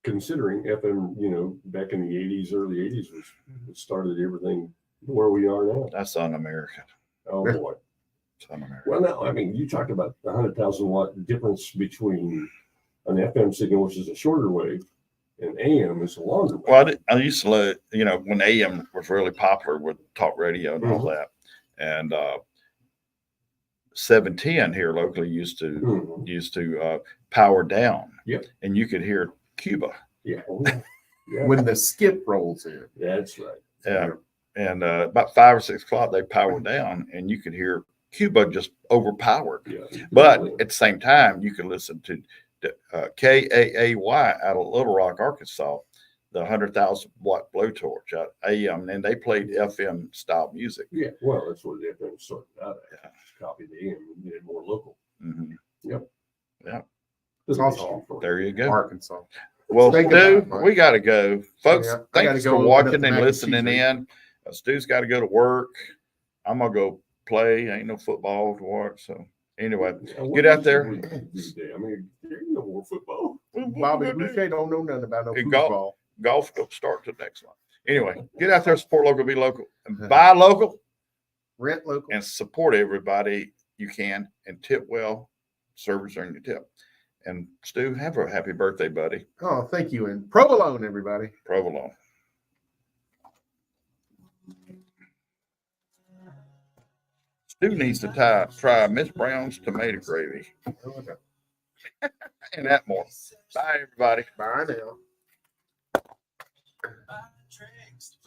considering FM, back in the 80s, early 80s was it started everything where we are now. That's un-American. Oh boy. It's un-American. Well, no, I mean, you talked about the 100,000 watt difference between an FM signal, which is a shorter wave, and AM is a longer wave. Well, I used to love, when AM was really popular with talk radio and all that, and 710 here locally used to power down. Yep. And you could hear Cuba. Yeah. Oh, yeah. When the skip rolls in. That's right. Yeah. And about 5 or 6 o'clock, they powered down, and you could hear Cuba just overpowered. Yeah. But at the same time, you could listen to KAAY out of Little Rock, Arkansas, the 100,000 watt blowtorch at AM, and they played FM style music. Yeah. Well, that's what the FM started out at. Yeah. Just copy the AM and get it more local. Mhm. It's also There you go. Arkansas. Well, Think Stu, about it, Mike. we got to go. Folks, Yeah, I gotta thanks go for open up watching the and mac and listening cheese. in. Stu's got to go to work. I'm going to go play. Ain't no football to watch. So, anyway, get out there. I mean, there ain't no more football. Bobby Boucher don't know nothing about no Hey, football. Golf don't start till next month. Anyway, get out there, support local, be local, and buy local, Rent local. and support everybody you can, and tip well. Servers earn your tip. And Stu, have a happy birthday, buddy. Oh, thank you. And provolone, everybody. Provolone. Stu needs to try Miss Brown's tomato gravy. And that more. Bye, everybody. Bye now. Tricks.